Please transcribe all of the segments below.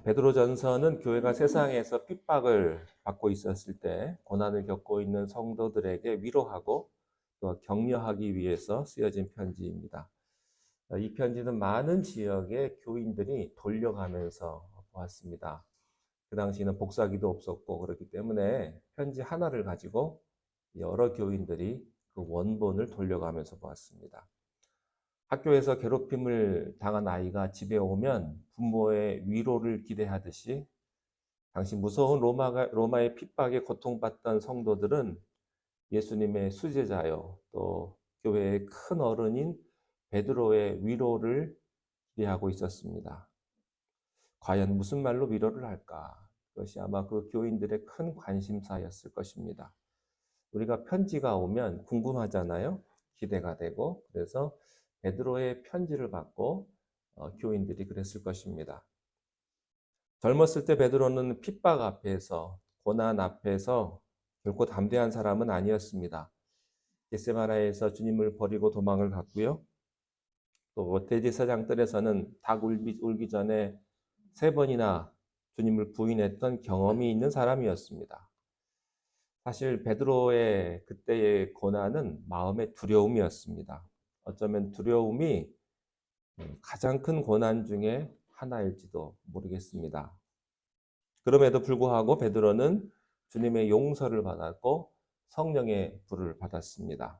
베드로전서는 교회가 세상에서 핍박을 받고 있었을 때 고난을 겪고 있는 성도들에게 위로하고 또 격려하기 위해서 쓰여진 편지입니다. 이 편지는 많은 지역의 교인들이 돌려가면서 보았습니다. 그 당시에는 복사기도 없었고 그렇기 때문에 편지 하나를 가지고 여러 교인들이 그 원본을 돌려가면서 보았습니다. 학교에서 괴롭힘을 당한 아이가 집에 오면 부모의 위로를 기대하듯이 당시 무서운 로마의 핍박에 고통받던 성도들은 예수님의 수제자요, 또 교회의 큰 어른인 베드로의 위로를 기대하고 있었습니다. 과연 무슨 말로 위로를 할까? 그것이 아마 그 교인들의 큰 관심사였을 것입니다. 우리가 편지가 오면 궁금하잖아요. 기대가 되고 그래서 베드로의 편지를 받고 교인들이 그랬을 것입니다. 젊었을 때 베드로는 핍박 앞에서 고난 앞에서 결코 담대한 사람은 아니었습니다. 겟세마나에서 주님을 버리고 도망을 갔고요. 또 대제사장 뜰에서는 닭 울기 전에 3번이나 주님을 부인했던 경험이 있는 사람이었습니다. 사실 베드로의 그때의 고난은 마음의 두려움이었습니다. 어쩌면 두려움이 가장 큰 고난 중에 하나일지도 모르겠습니다. 그럼에도 불구하고 베드로는 주님의 용서를 받았고 성령의 불을 받았습니다.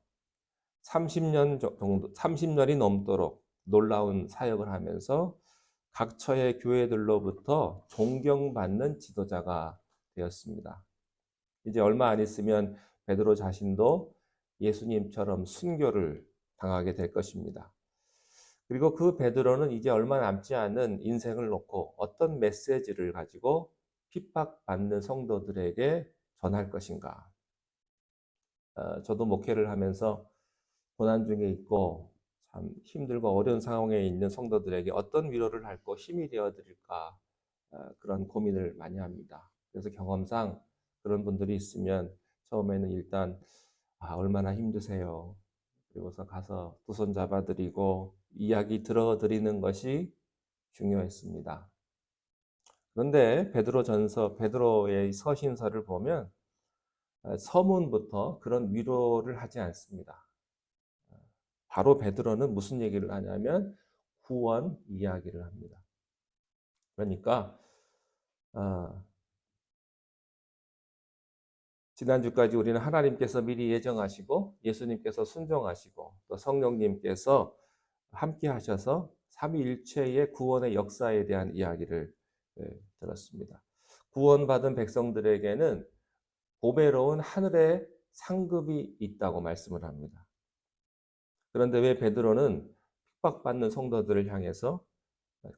30년이 넘도록 놀라운 사역을 하면서 각처의 교회들로부터 존경받는 지도자가 되었습니다. 이제 얼마 안 있으면 베드로 자신도 예수님처럼 순교를 당하게 될 것입니다. 그리고 그 베드로는 이제 얼마 남지 않은 인생을 놓고 어떤 메시지를 가지고 핍박받는 성도들에게 전할 것인가. 저도 목회를 하면서 고난 중에 있고 참 힘들고 어려운 상황에 있는 성도들에게 어떤 위로를 할고 힘이 되어 드릴까 그런 고민을 많이 합니다. 그래서 경험상 그런 분들이 있으면 처음에는 일단 얼마나 힘드세요. 그리고서 가서 두 손 잡아드리고 이야기 들어드리는 것이 중요했습니다. 그런데 베드로의 서신서를 보면 서문부터 그런 위로를 하지 않습니다. 바로 베드로는 무슨 얘기를 하냐면 구원 이야기를 합니다. 그러니까 지난주까지 우리는 하나님께서 미리 예정하시고 예수님께서 순종하시고 또 성령님께서 함께 하셔서 삼위일체의 구원의 역사에 대한 이야기를 들었습니다. 구원받은 백성들에게는 보배로운 하늘의 상급이 있다고 말씀을 합니다. 그런데 왜 베드로는 핍박받는 성도들을 향해서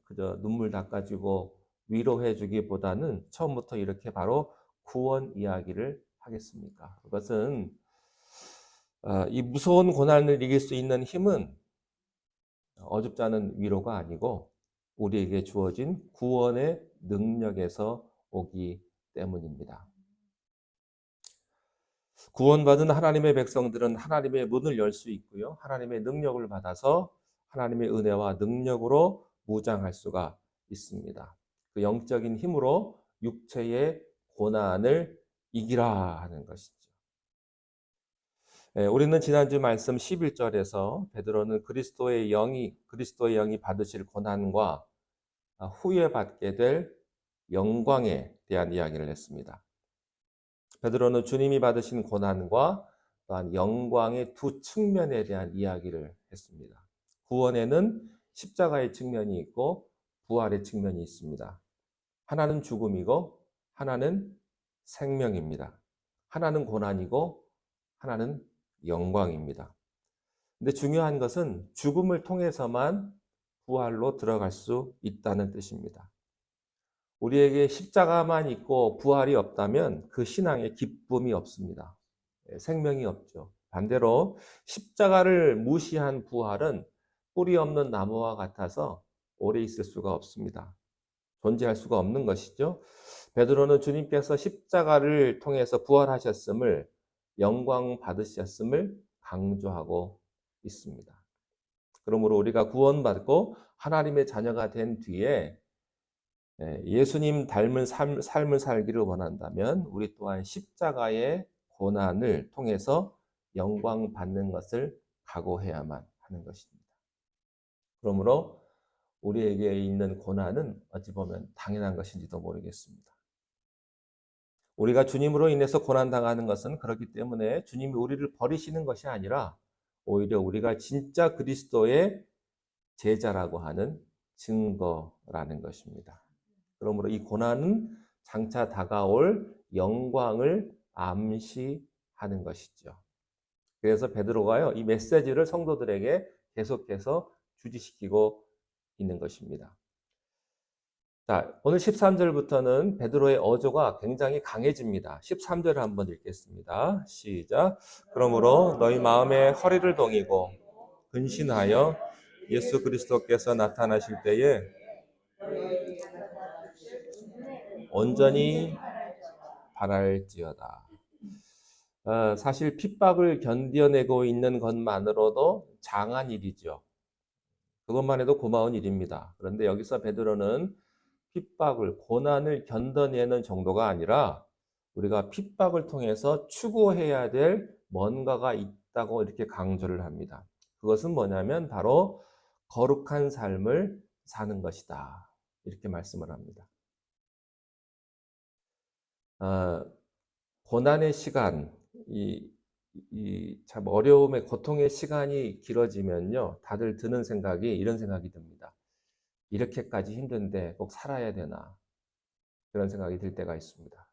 그저 눈물 닦아주고 위로해 주기보다는 처음부터 이렇게 바로 구원 이야기를 하겠습니까? 그것은 이 무서운 고난을 이길 수 있는 힘은 어줍지 않은 위로가 아니고 우리에게 주어진 구원의 능력에서 오기 때문입니다. 구원받은 하나님의 백성들은 하나님의 문을 열 수 있고요. 하나님의 능력을 받아서 하나님의 은혜와 능력으로 무장할 수가 있습니다. 그 영적인 힘으로 육체의 고난을 이기라 하는 것이죠. 우리는 지난주 말씀 11절에서 베드로는 그리스도의 영이 받으실 고난과 후에 받게 될 영광에 대한 이야기를 했습니다. 베드로는 주님이 받으신 고난과 또한 영광의 두 측면에 대한 이야기를 했습니다. 구원에는 십자가의 측면이 있고 부활의 측면이 있습니다. 하나는 죽음이고 하나는 생명입니다. 하나는 고난이고 하나는 영광입니다. 근데 중요한 것은 죽음을 통해서만 부활로 들어갈 수 있다는 뜻입니다. 우리에게 십자가만 있고 부활이 없다면 그 신앙에 기쁨이 없습니다. 생명이 없죠. 반대로 십자가를 무시한 부활은 뿌리 없는 나무와 같아서 오래 있을 수가 없습니다. 존재할 수가 없는 것이죠. 베드로는 주님께서 십자가를 통해서 부활하셨음을 영광 받으셨음을 강조하고 있습니다. 그러므로 우리가 구원받고 하나님의 자녀가 된 뒤에 예수님 닮은 삶을 살기를 원한다면 우리 또한 십자가의 고난을 통해서 영광 받는 것을 각오해야만 하는 것입니다. 그러므로 우리에게 있는 고난은 어찌 보면 당연한 것인지도 모르겠습니다. 우리가 주님으로 인해서 고난당하는 것은 그렇기 때문에 주님이 우리를 버리시는 것이 아니라 오히려 우리가 진짜 그리스도의 제자라고 하는 증거라는 것입니다. 그러므로 이 고난은 장차 다가올 영광을 암시하는 것이죠. 그래서 베드로가요, 이 메시지를 성도들에게 계속해서 주지시키고 있는 것입니다. 자, 오늘 13절부터는 베드로의 어조가 굉장히 강해집니다. 13절을 한번 읽겠습니다. 시작. 그러므로 너희 마음에 허리를 동이고 근신하여 예수 그리스도께서 나타나실 때에 온전히 바랄지어다. 사실 핍박을 견뎌내고 있는 것만으로도 장한 일이죠. 그것만 해도 고마운 일입니다. 그런데 여기서 베드로는 핍박을, 고난을 견뎌내는 정도가 아니라 우리가 핍박을 통해서 추구해야 될 뭔가가 있다고 이렇게 강조를 합니다. 그것은 뭐냐면 바로 거룩한 삶을 사는 것이다. 이렇게 말씀을 합니다. 고난의 시간, 참 어려움의 고통의 시간이 길어지면요, 다들 드는 생각이 이런 생각이 듭니다. 이렇게까지 힘든데 꼭 살아야 되나? 그런 생각이 들 때가 있습니다.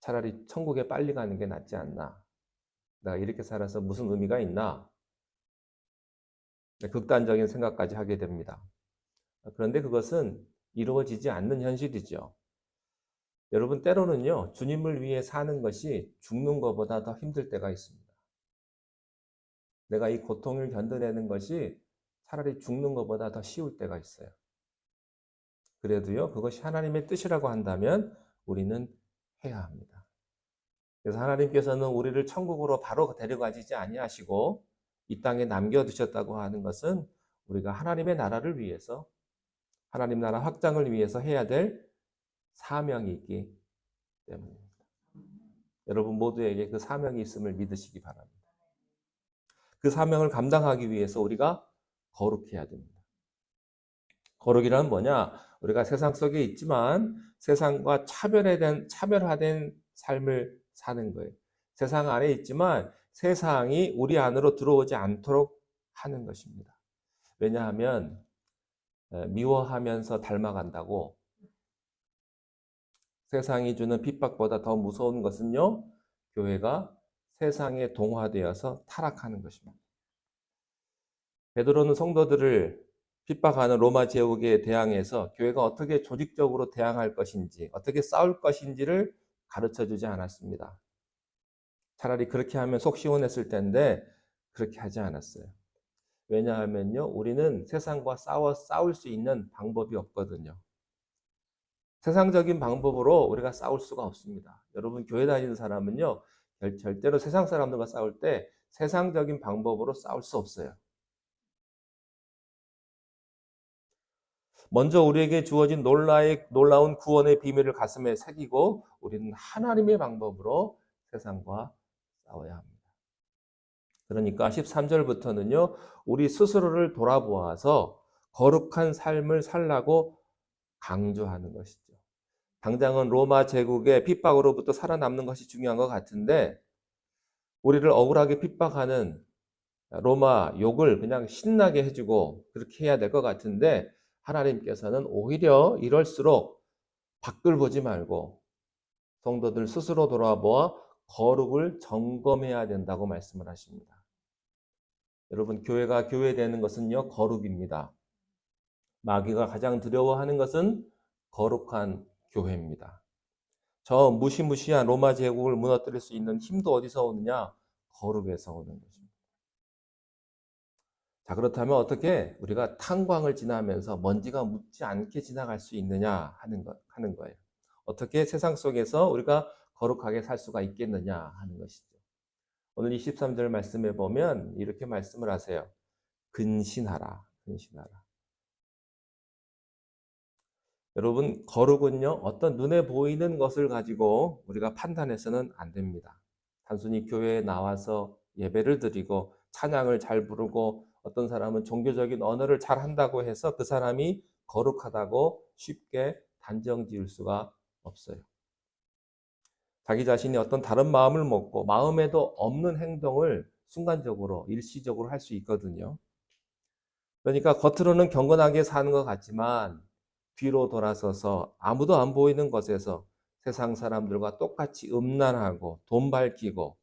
차라리 천국에 빨리 가는 게 낫지 않나? 내가 이렇게 살아서 무슨 의미가 있나? 극단적인 생각까지 하게 됩니다. 그런데 그것은 이루어지지 않는 현실이죠. 여러분, 때로는요, 주님을 위해 사는 것이 죽는 것보다 더 힘들 때가 있습니다. 내가 이 고통을 견뎌내는 것이 차라리 죽는 것보다 더 쉬울 때가 있어요. 그래도요, 그것이 하나님의 뜻이라고 한다면 우리는 해야 합니다. 그래서 하나님께서는 우리를 천국으로 바로 데려가시지 아니하시고 이 땅에 남겨두셨다고 하는 것은 우리가 하나님의 나라를 위해서, 하나님 나라 확장을 위해서 해야 될 사명이 있기 때문입니다. 여러분 모두에게 그 사명이 있음을 믿으시기 바랍니다. 그 사명을 감당하기 위해서 우리가 거룩해야 됩니다. 거룩이란 뭐냐? 우리가 세상 속에 있지만 세상과 차별화된 삶을 사는 거예요. 세상 안에 있지만 세상이 우리 안으로 들어오지 않도록 하는 것입니다. 왜냐하면 미워하면서 닮아간다고 세상이 주는 핍박보다 더 무서운 것은요, 교회가 세상에 동화되어서 타락하는 것입니다. 베드로는 성도들을 핍박하는 로마 제국에 대항해서 교회가 어떻게 조직적으로 대항할 것인지, 어떻게 싸울 것인지를 가르쳐 주지 않았습니다. 차라리 그렇게 하면 속 시원했을 텐데 그렇게 하지 않았어요. 왜냐하면요, 우리는 세상과 싸울 수 있는 방법이 없거든요. 세상적인 방법으로 우리가 싸울 수가 없습니다. 여러분, 교회 다니는 사람은요, 절대로 세상 사람들과 싸울 때 세상적인 방법으로 싸울 수 없어요. 먼저 우리에게 주어진 놀라운 구원의 비밀을 가슴에 새기고 우리는 하나님의 방법으로 세상과 싸워야 합니다. 그러니까 13절부터는요, 우리 스스로를 돌아보아서 거룩한 삶을 살라고 강조하는 것이죠. 당장은 로마 제국의 핍박으로부터 살아남는 것이 중요한 것 같은데, 우리를 억울하게 핍박하는 로마 욕을 그냥 신나게 해주고 그렇게 해야 될 것 같은데, 하나님께서는 오히려 이럴수록 밖을 보지 말고 성도들 스스로 돌아보아 거룩을 점검해야 된다고 말씀을 하십니다. 여러분, 교회가 교회되는 것은요, 거룩입니다. 마귀가 가장 두려워하는 것은 거룩한 교회입니다. 저 무시무시한 로마 제국을 무너뜨릴 수 있는 힘도 어디서 오느냐? 거룩에서 오는 것입니다. 자, 그렇다면 어떻게 우리가 탄광을 지나면서 먼지가 묻지 않게 지나갈 수 있느냐 하는 거예요. 어떻게 세상 속에서 우리가 거룩하게 살 수가 있겠느냐 하는 것이죠. 오늘 23절 말씀에 보면 이렇게 말씀을 하세요. 근신하라, 근신하라. 여러분, 거룩은요, 어떤 눈에 보이는 것을 가지고 우리가 판단해서는 안 됩니다. 단순히 교회에 나와서 예배를 드리고 찬양을 잘 부르고 어떤 사람은 종교적인 언어를 잘 한다고 해서 그 사람이 거룩하다고 쉽게 단정 지을 수가 없어요. 자기 자신이 어떤 다른 마음을 먹고 마음에도 없는 행동을 순간적으로, 일시적으로 할 수 있거든요. 그러니까 겉으로는 경건하게 사는 것 같지만 뒤로 돌아서서 아무도 안 보이는 곳에서 세상 사람들과 똑같이 음란하고 돈 밝히고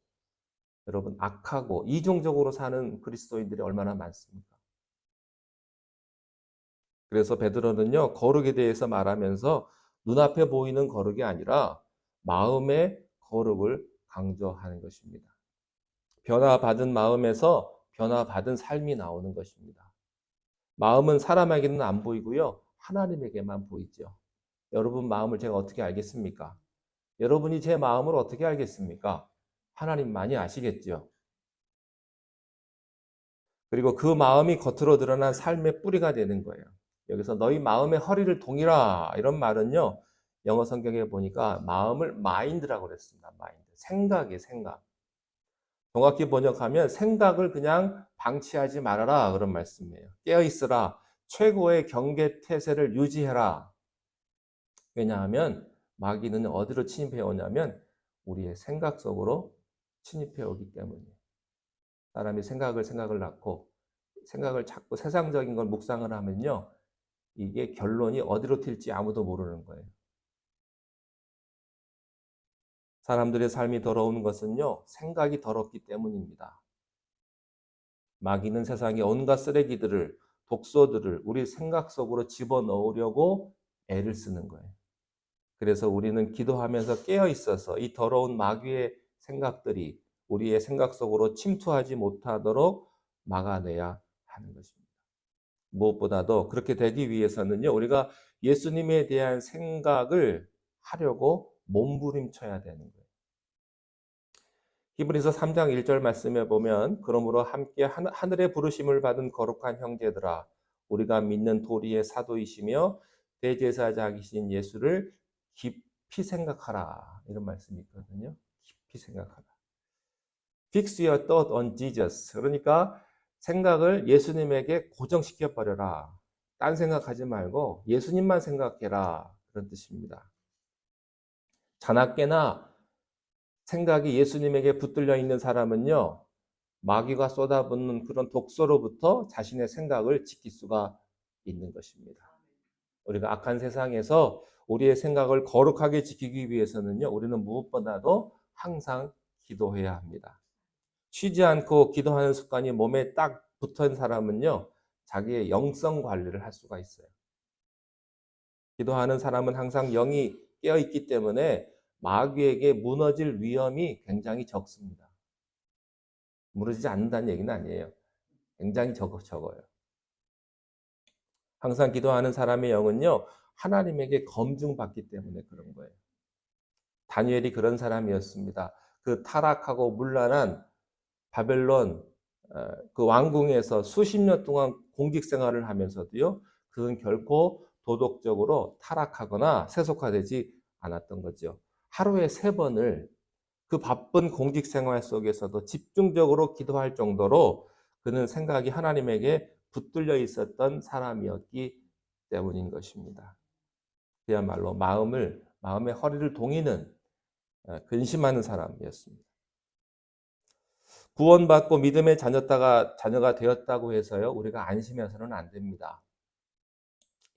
여러분 악하고 이중적으로 사는 그리스도인들이 얼마나 많습니까? 그래서 베드로는요, 거룩에 대해서 말하면서 눈앞에 보이는 거룩이 아니라 마음의 거룩을 강조하는 것입니다. 변화받은 마음에서 변화받은 삶이 나오는 것입니다. 마음은 사람에게는 안 보이고요, 하나님에게만 보이죠. 여러분 마음을 제가 어떻게 알겠습니까? 여러분이 제 마음을 어떻게 알겠습니까? 하나님만이 아시겠죠. 그리고 그 마음이 겉으로 드러난 삶의 뿌리가 되는 거예요. 여기서 너희 마음의 허리를 동이라 이런 말은요. 영어 성경에 보니까 마음을 마인드라고 그랬습니다. 마인드. 생각이에요, 생각. 정확히 번역하면 생각을 그냥 방치하지 말아라 그런 말씀이에요. 깨어 있으라. 최고의 경계 태세를 유지해라. 왜냐하면 마귀는 어디로 침입해 오냐면 우리의 생각 속으로 침입해 오기 때문이에요. 사람이 생각을 낳고 생각을 자꾸 세상적인 걸 묵상을 하면요. 이게 결론이 어디로 튈지 아무도 모르는 거예요. 사람들의 삶이 더러운 것은요. 생각이 더럽기 때문입니다. 마귀는 세상의 온갖 쓰레기들을 독소들을 우리 생각 속으로 집어넣으려고 애를 쓰는 거예요. 그래서 우리는 기도하면서 깨어 있어서 이 더러운 마귀의 생각들이 우리의 생각 속으로 침투하지 못하도록 막아내야 하는 것입니다. 무엇보다도 그렇게 되기 위해서는요, 우리가 예수님에 대한 생각을 하려고 몸부림쳐야 되는 거예요. 히브리서 3장 1절 말씀에 보면 그러므로 함께 하늘의 부르심을 받은 거룩한 형제들아 우리가 믿는 도리의 사도이시며 대제사장이신 예수를 깊이 생각하라 이런 말씀이 있거든요. 깊이 생각하라. Fix your thought on Jesus. 그러니까 생각을 예수님에게 고정시켜 버려라. 딴 생각하지 말고 예수님만 생각해라. 그런 뜻입니다. 자나깨나 생각이 예수님에게 붙들려 있는 사람은요, 마귀가 쏟아붓는 그런 독소로부터 자신의 생각을 지킬 수가 있는 것입니다. 우리가 악한 세상에서 우리의 생각을 거룩하게 지키기 위해서는요, 우리는 무엇보다도 항상 기도해야 합니다. 쉬지 않고 기도하는 습관이 몸에 딱 붙은 사람은요, 자기의 영성 관리를 할 수가 있어요. 기도하는 사람은 항상 영이 깨어 있기 때문에 마귀에게 무너질 위험이 굉장히 적습니다. 무너지지 않는다는 얘기는 아니에요. 굉장히 적어요. 항상 기도하는 사람의 영은요, 하나님에게 검증받기 때문에 그런 거예요. 다니엘이 그런 사람이었습니다. 그 타락하고 문란한 바벨론 그 왕궁에서 수십 년 동안 공직 생활을 하면서도요, 그건 결코 도덕적으로 타락하거나 세속화되지 않았던 거죠. 하루에 3번을 그 바쁜 공직 생활 속에서도 집중적으로 기도할 정도로 그는 생각이 하나님에게 붙들려 있었던 사람이었기 때문인 것입니다. 그야말로 마음의 허리를 동이는 근심하는 사람이었습니다. 구원받고 믿음의 자녀가 되었다고 해서요, 우리가 안심해서는 안 됩니다.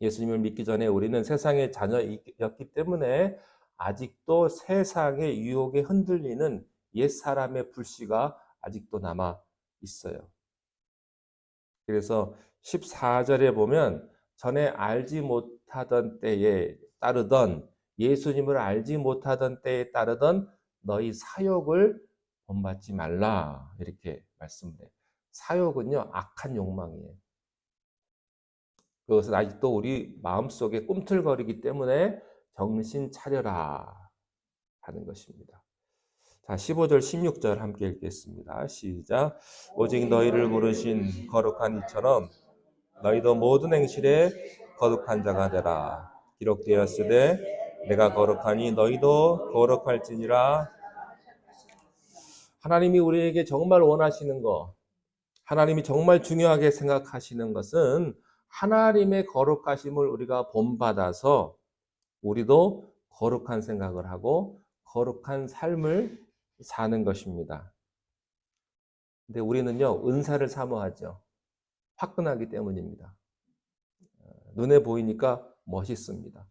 예수님을 믿기 전에 우리는 세상의 자녀였기 때문에 아직도 세상의 유혹에 흔들리는 옛사람의 불씨가 아직도 남아 있어요. 그래서 14절에 보면 전에 알지 못하던 때에 따르던 예수님을 알지 못하던 때에 따르던 너희 사욕을 본받지 말라 이렇게 말씀을 해요. 사욕은요 악한 욕망이에요. 그것은 아직도 우리 마음속에 꿈틀거리기 때문에 정신 차려라 하는 것입니다. 자, 15절 16절 함께 읽겠습니다. 시작. 오직 너희를 부르신 거룩한 이처럼 너희도 모든 행실에 거룩한 자가 되라. 기록되었으되 내가 거룩하니 너희도 거룩할지니라. 하나님이 우리에게 정말 원하시는 것, 하나님이 정말 중요하게 생각하시는 것은 하나님의 거룩하심을 우리가 본받아서 우리도 거룩한 생각을 하고 거룩한 삶을 사는 것입니다. 근데 우리는요, 은사를 사모하죠. 화끈하기 때문입니다. 눈에 보이니까 멋있습니다.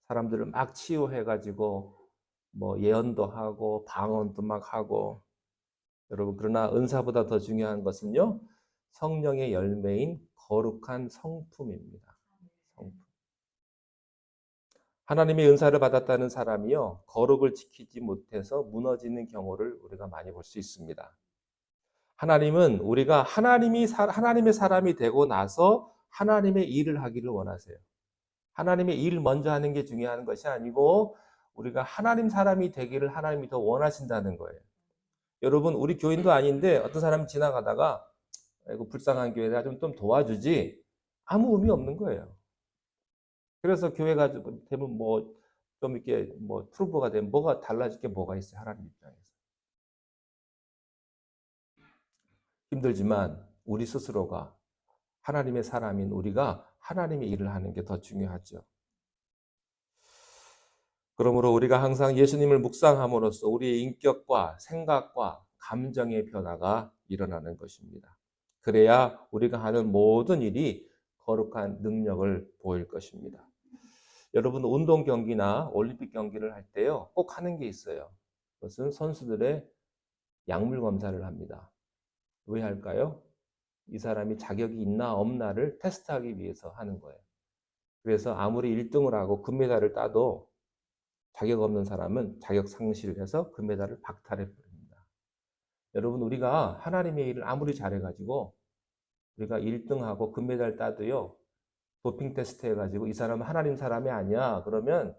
사람들을 막 치유해가지고 뭐 예언도 하고 방언도 막 하고. 여러분, 그러나 은사보다 더 중요한 것은요, 성령의 열매인 거룩한 성품입니다. 성품. 하나님의 은사를 받았다는 사람이요, 거룩을 지키지 못해서 무너지는 경우를 우리가 많이 볼 수 있습니다. 하나님은 우리가 하나님의 사람이 되고 나서 하나님의 일을 하기를 원하세요. 하나님의 일을 먼저 하는 게 중요한 것이 아니고 우리가 하나님 사람이 되기를 하나님이 더 원하신다는 거예요. 여러분, 우리 교인도 아닌데 어떤 사람이 지나가다가 이거 불쌍한 교회다 좀 도와주지, 아무 의미 없는 거예요. 그래서 교회가 되면 뭐 좀 이렇게 뭐 프로브가 되면 뭐가 달라질 게 뭐가 있어요, 하나님 입장에서. 힘들지만 우리 스스로가 하나님의 사람인 우리가 하나님의 일을 하는 게 더 중요하죠. 그러므로 우리가 항상 예수님을 묵상함으로써 우리의 인격과 생각과 감정의 변화가 일어나는 것입니다. 그래야 우리가 하는 모든 일이 거룩한 능력을 보일 것입니다. 여러분, 운동 경기나 올림픽 경기를 할 때요, 꼭 하는 게 있어요. 그것은 선수들의 약물 검사를 합니다. 왜 할까요? 이 사람이 자격이 있나 없나를 테스트하기 위해서 하는 거예요. 그래서 아무리 1등을 하고 금메달을 따도 자격 없는 사람은 자격 상실을 해서 금메달을 박탈해 버립니다. 여러분, 우리가 하나님의 일을 아무리 잘해가지고 우리가 1등하고 금메달 따도요, 도핑 테스트 해가지고 이 사람은 하나님 사람이 아니야 그러면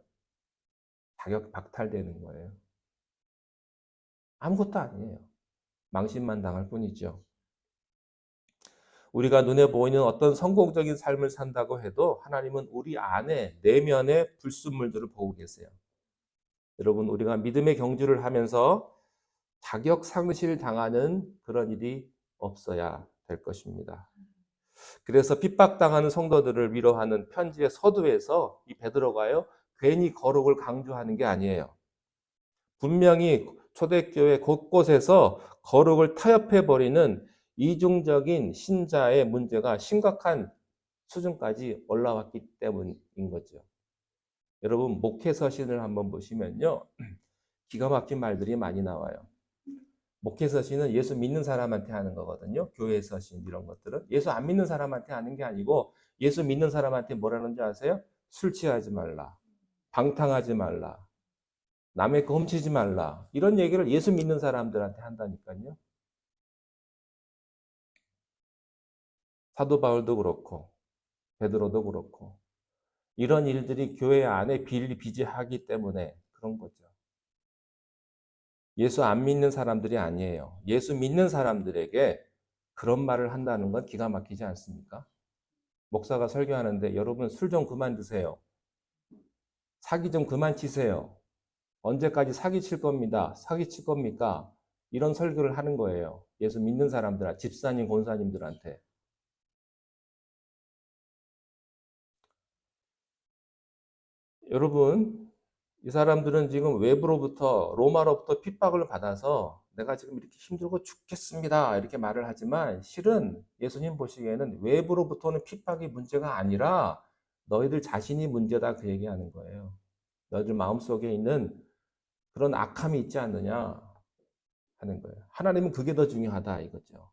자격 박탈되는 거예요. 아무것도 아니에요. 망신만 당할 뿐이죠. 우리가 눈에 보이는 어떤 성공적인 삶을 산다고 해도 하나님은 우리 안에 내면의 불순물들을 보고 계세요. 여러분, 우리가 믿음의 경주를 하면서 자격 상실 당하는 그런 일이 없어야 될 것입니다. 그래서 핍박당하는 성도들을 위로하는 편지의 서두에서 이 베드로가요, 괜히 거룩을 강조하는 게 아니에요. 분명히 초대교회 곳곳에서 거룩을 타협해버리는 이중적인 신자의 문제가 심각한 수준까지 올라왔기 때문인 거죠. 여러분, 목회 서신을 한번 보시면요, 기가 막힌 말들이 많이 나와요. 목회 서신은 예수 믿는 사람한테 하는 거거든요. 교회 서신 이런 것들은 예수 안 믿는 사람한테 하는 게 아니고, 예수 믿는 사람한테 뭐라는지 아세요? 술 취하지 말라, 방탕하지 말라, 남의 거 훔치지 말라, 이런 얘기를 예수 믿는 사람들한테 한다니까요. 사도 바울도 그렇고 베드로도 그렇고 이런 일들이 교회 안에 비일비재하기 때문에 그런 거죠. 예수 안 믿는 사람들이 아니에요. 예수 믿는 사람들에게 그런 말을 한다는 건 기가 막히지 않습니까? 목사가 설교하는데 여러분 술 좀 그만 드세요. 사기 좀 그만 치세요. 언제까지 사기 칠 겁니다. 사기 칠 겁니까? 이런 설교를 하는 거예요. 예수 믿는 사람들, 집사님, 권사님들한테. 여러분, 이 사람들은 지금 외부로부터, 로마로부터 핍박을 받아서 내가 지금 이렇게 힘들고 죽겠습니다, 이렇게 말을 하지만 실은 예수님 보시기에는 외부로부터는 핍박이 문제가 아니라 너희들 자신이 문제다, 그 얘기하는 거예요. 너희들 마음속에 있는 그런 악함이 있지 않느냐 하는 거예요. 하나님은 그게 더 중요하다 이거죠.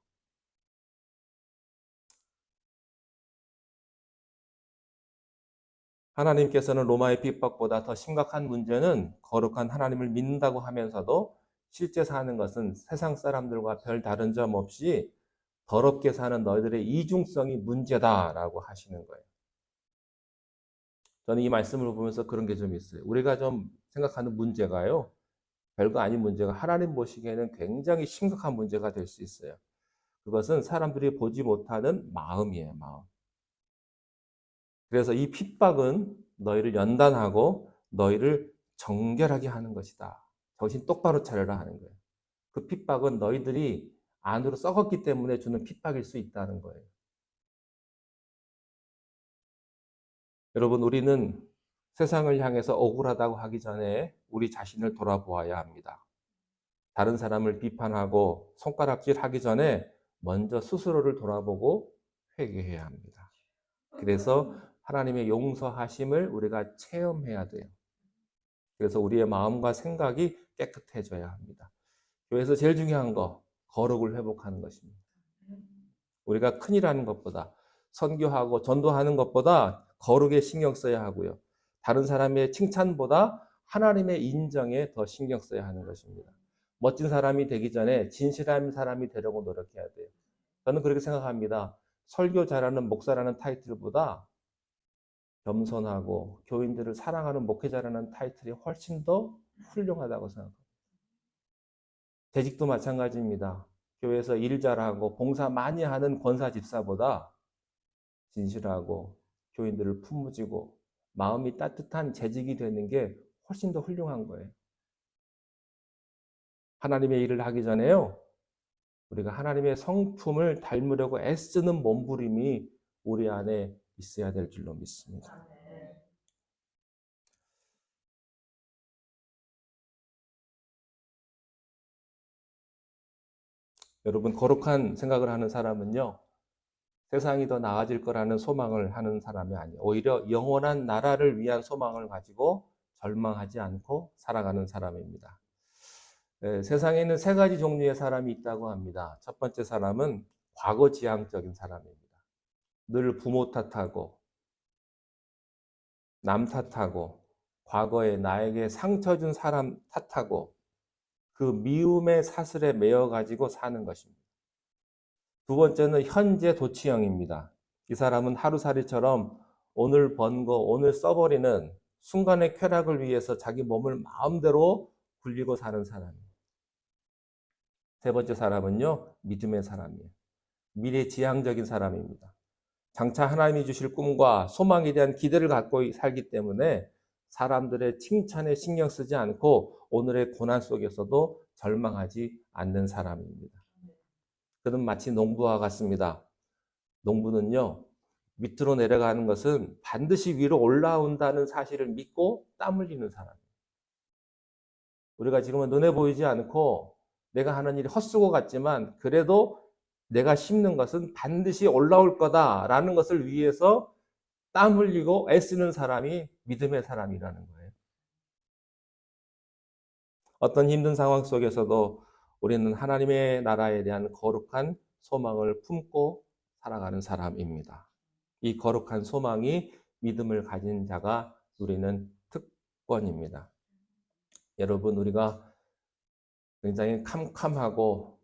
하나님께서는 로마의 핍박보다 더 심각한 문제는 거룩한 하나님을 믿는다고 하면서도 실제 사는 것은 세상 사람들과 별 다른 점 없이 더럽게 사는 너희들의 이중성이 문제다라고 하시는 거예요. 저는 이 말씀을 보면서 그런 게 좀 있어요. 우리가 좀 생각하는 문제가요, 별거 아닌 문제가 하나님 보시기에는 굉장히 심각한 문제가 될 수 있어요. 그것은 사람들이 보지 못하는 마음이에요, 마음. 그래서 이 핍박은 너희를 연단하고 너희를 정결하게 하는 것이다. 정신 똑바로 차려라 하는 거예요. 그 핍박은 너희들이 안으로 썩었기 때문에 주는 핍박일 수 있다는 거예요. 여러분, 우리는 세상을 향해서 억울하다고 하기 전에 우리 자신을 돌아보아야 합니다. 다른 사람을 비판하고 손가락질하기 전에 먼저 스스로를 돌아보고 회개해야 합니다. 그래서 하나님의 용서하심을 우리가 체험해야 돼요. 그래서 우리의 마음과 생각이 깨끗해져야 합니다. 교회에서 제일 중요한 거, 거룩을 회복하는 것입니다. 우리가 큰일 하는 것보다, 선교하고 전도하는 것보다 거룩에 신경 써야 하고요. 다른 사람의 칭찬보다 하나님의 인정에 더 신경 써야 하는 것입니다. 멋진 사람이 되기 전에 진실한 사람이 되려고 노력해야 돼요. 저는 그렇게 생각합니다. 설교 잘하는 목사라는 타이틀보다 겸손하고 교인들을 사랑하는 목회자라는 타이틀이 훨씬 더 훌륭하다고 생각합니다. 재직도 마찬가지입니다. 교회에서 일 잘하고 봉사 많이 하는 권사 집사보다 진실하고 교인들을 품어주고 마음이 따뜻한 재직이 되는 게 훨씬 더 훌륭한 거예요. 하나님의 일을 하기 전에요, 우리가 하나님의 성품을 닮으려고 애쓰는 몸부림이 우리 안에 있어야 될 줄로 믿습니다. 여러분, 거룩한 생각을 하는 사람은요, 세상이 더 나아질 거라는 소망을 하는 사람이 아니에요. 오히려 영원한 나라를 위한 소망을 가지고 절망하지 않고 살아가는 사람입니다. 세상에는 세 가지 종류의 사람이 있다고 합니다. 첫 번째 사람은 과거지향적인 사람입니다. 늘 부모 탓하고 남 탓하고 과거에 나에게 상처 준 사람 탓하고 그 미움의 사슬에 매여 가지고 사는 것입니다. 두 번째는 현재 도취형입니다. 이 사람은 하루살이처럼 오늘 번 거 오늘 써버리는 순간의 쾌락을 위해서 자기 몸을 마음대로 굴리고 사는 사람이에요. 세 번째 사람은요, 믿음의 사람이에요. 미래지향적인 사람입니다. 장차 하나님이 주실 꿈과 소망에 대한 기대를 갖고 살기 때문에 사람들의 칭찬에 신경 쓰지 않고 오늘의 고난 속에서도 절망하지 않는 사람입니다. 그는 마치 농부와 같습니다. 농부는요, 밑으로 내려가는 것은 반드시 위로 올라온다는 사실을 믿고 땀 흘리는 사람이에요. 우리가 지금은 눈에 보이지 않고 내가 하는 일이 헛수고 같지만 그래도 내가 심는 것은 반드시 올라올 거다라는 것을 위해서 땀 흘리고 애쓰는 사람이 믿음의 사람이라는 거예요. 어떤 힘든 상황 속에서도 우리는 하나님의 나라에 대한 거룩한 소망을 품고 살아가는 사람입니다. 이 거룩한 소망이 믿음을 가진 자가 누리는 특권입니다. 여러분, 우리가 굉장히 캄캄하고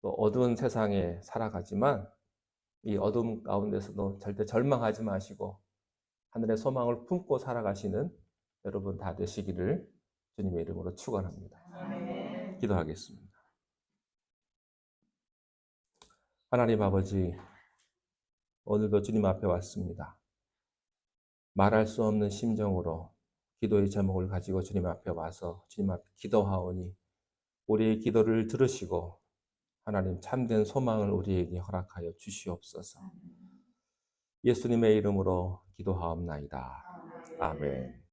또 어두운 세상에 살아가지만 이 어둠 가운데서도 절대 절망하지 마시고 하늘의 소망을 품고 살아가시는 여러분 다 되시기를 주님의 이름으로 축원합니다. 아멘. 기도하겠습니다. 하나님 아버지, 오늘도 주님 앞에 왔습니다. 말할 수 없는 심정으로 기도의 제목을 가지고 주님 앞에 와서 주님 앞에 기도하오니 우리의 기도를 들으시고 하나님 참된 소망을 우리에게 허락하여 주시옵소서. 예수님의 이름으로 기도하옵나이다. 아멘.